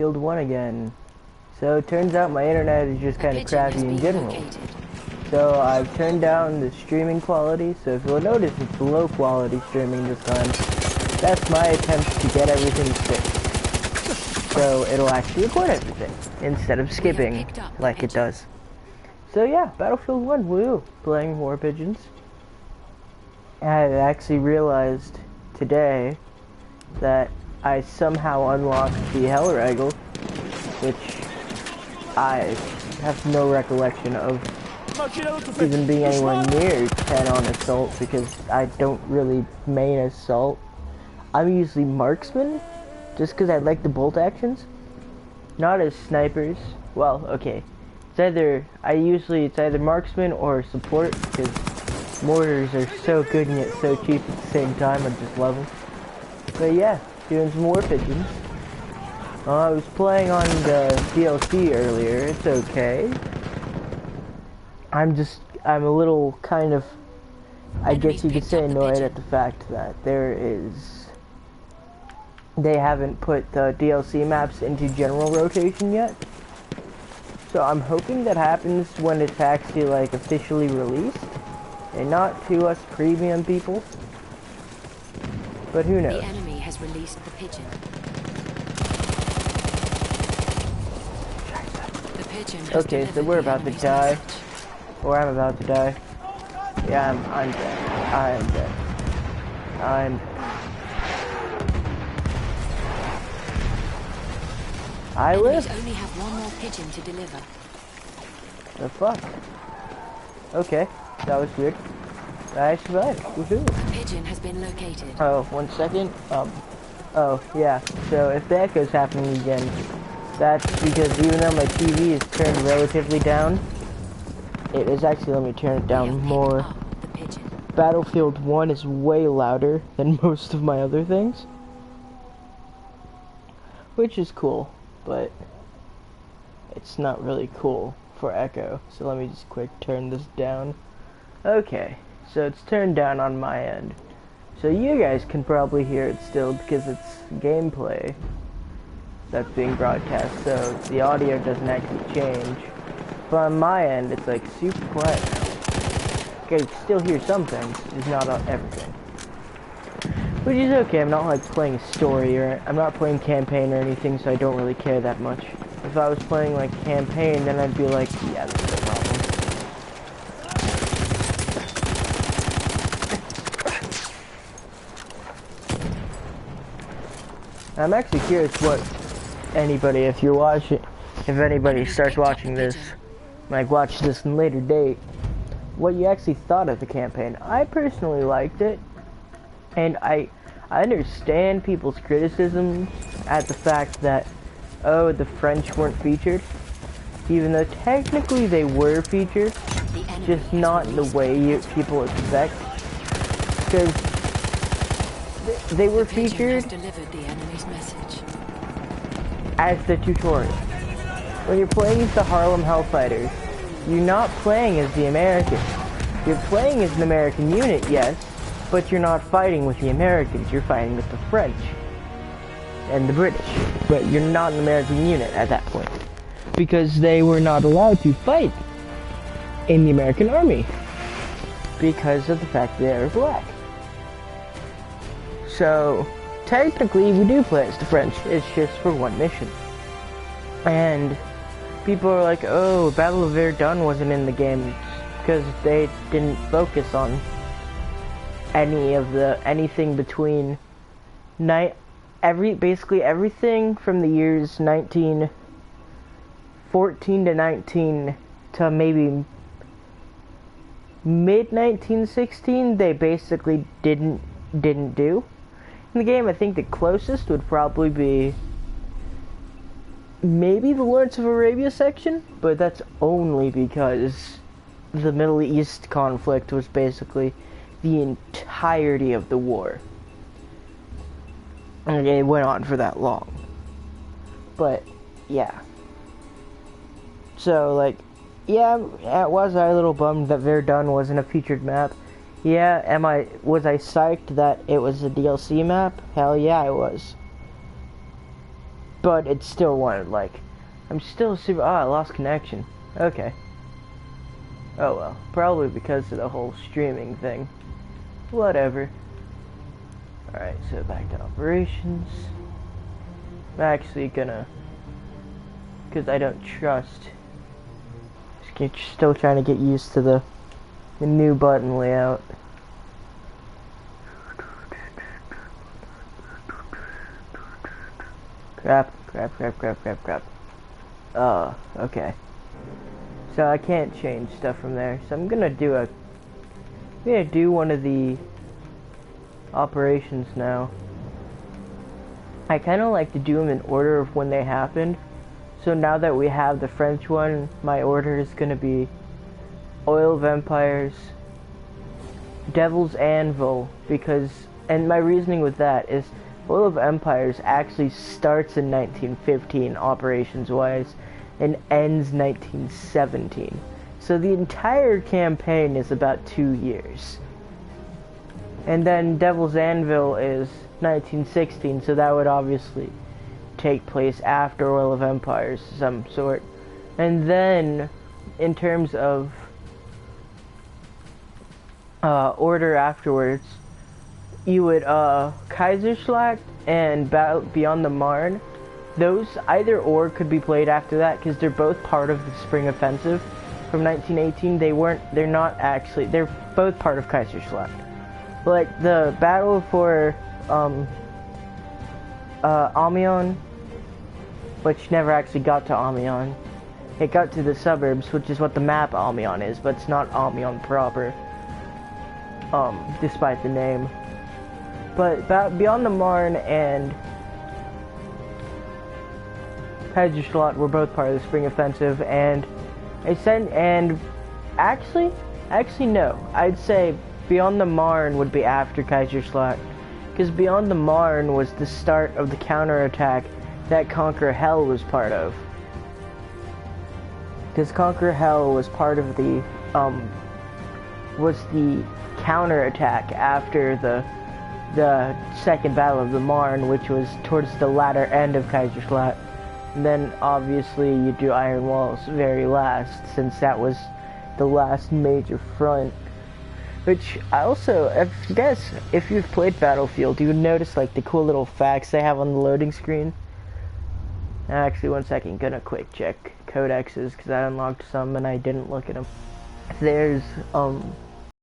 Battlefield 1 again. So it turns out my internet is just kind of crappy in general. So I've turned down the streaming quality, so if you'll notice it's low quality streaming this time. That's my attempt to get everything fixed. So it'll actually record everything, instead of skipping like it does. So yeah, Battlefield 1, woo, playing War Pigeons. I actually realized today that I somehow unlocked the Hellrigel, which I have no recollection of even being anywhere near 10 on Assault, because I don't really main Assault. I'm usually Marksman, just because I like the bolt actions, not as snipers. Well, okay, it's either Marksman or Support, because mortars are so good and yet so cheap at the same time. I just love them. But yeah, doing some War Pigeons. I was playing on the DLC earlier. It's okay. I'm a little kind of, I guess you could say, annoyed at the fact that they haven't put the DLC maps into general rotation yet. So I'm hoping that happens when it's actually like officially released, and not to us premium people. But who knows? The enemy has released the pigeon. The pigeon has okay, so we're about to die. Or I'm about to die. Yeah, I'm dead. I'm dead. I live. Only have one more pigeon to deliver. The fuck? Okay, that was weird. I survived. Woohoo! Pigeon has been located. Oh, 1 second. Oh yeah. So if the echo's happening again, that's because even though my TV is turned relatively down, it is actually, let me turn it down more. Battlefield 1 is way louder than most of my other things, which is cool, but it's not really cool for echo. So let me just quick turn this down. Okay, so it's turned down on my end. So you guys can probably hear it still because it's gameplay that's being broadcast, so the audio doesn't actually change. But on my end, it's like super quiet now. You can still hear some things, just not everything. Which is okay. I'm not like playing a story, or I'm not playing campaign or anything, so I don't really care that much. If I was playing like campaign, then I'd be like, yeah, that's no problem. I'm actually curious what anybody, if anybody starts watching this, like watch this in later date, what you actually thought of the campaign. I personally liked it, and I understand people's criticisms at the fact that, oh, the French weren't featured, even though technically they were featured, just not in the way people expect, because they were featured as the tutorial. When you're playing as the Harlem Hellfighters, you're not playing as the Americans. You're playing as an American unit, yes, but you're not fighting with the Americans. You're fighting with the French and the British. But you're not an American unit at that point, because they were not allowed to fight in the American army because of the fact that they are black. So technically we do play as the French. It's just for one mission. And people are like, oh, Battle of Verdun wasn't in the game because they didn't focus on anything between basically everything from the years 1914 to 19 to maybe mid 1916. They basically didn't do in the game. I think the closest would probably be maybe the Lawrence of Arabia section, but that's only because the Middle East conflict was basically the entirety of the war, and it went on for that long. But yeah, so like, yeah, was I a little bummed that Verdun wasn't a featured map? Yeah, was I psyched that it was a DLC map? Hell yeah, I was. but it still wanted, like, I'm still super, I lost connection. Okay. Oh well, probably because of the whole streaming thing. Whatever. Alright, so back to operations. I'm actually gonna, because I don't trust, still trying to get used to the new button layout. Crap. Okay. So I can't change stuff from there. So I'm gonna do one of the operations now. I kind of like to do them in order of when they happened. So now that we have the French one, my order is gonna be Oil of Empires, Devil's Anvil, and my reasoning with that is Oil of Empires actually starts in 1915 operations-wise and ends 1917. So the entire campaign is about 2 years. And then Devil's Anvil is 1916, so that would obviously take place after Oil of Empires of some sort. And then, in terms of order afterwards, you would, Kaiserschlacht and Battle Beyond the Marne, those either or could be played after that, because they're both part of the Spring Offensive from 1918. They're both part of Kaiserschlacht. Like, the battle for, Amiens, which never actually got to Amiens. It got to the suburbs, which is what the map Amiens is, but it's not Amiens proper, despite the name. But Beyond the Marne and Kaiserschlacht were both part of the Spring Offensive, and actually no, I'd say Beyond the Marne would be after Kaiserschlacht, because Beyond the Marne was the start of the counterattack that Conquer Hell was part of. Because Conquer Hell was part of the counterattack after the Second Battle of the Marne, which was towards the latter end of Kaiserschlacht. And then obviously you do Iron Walls very last, since that was the last major front. Which I also, if you've played Battlefield, you would notice like the cool little facts they have on the loading screen. Actually, one second, gonna quick check codexes, because I unlocked some and I didn't look at them. There's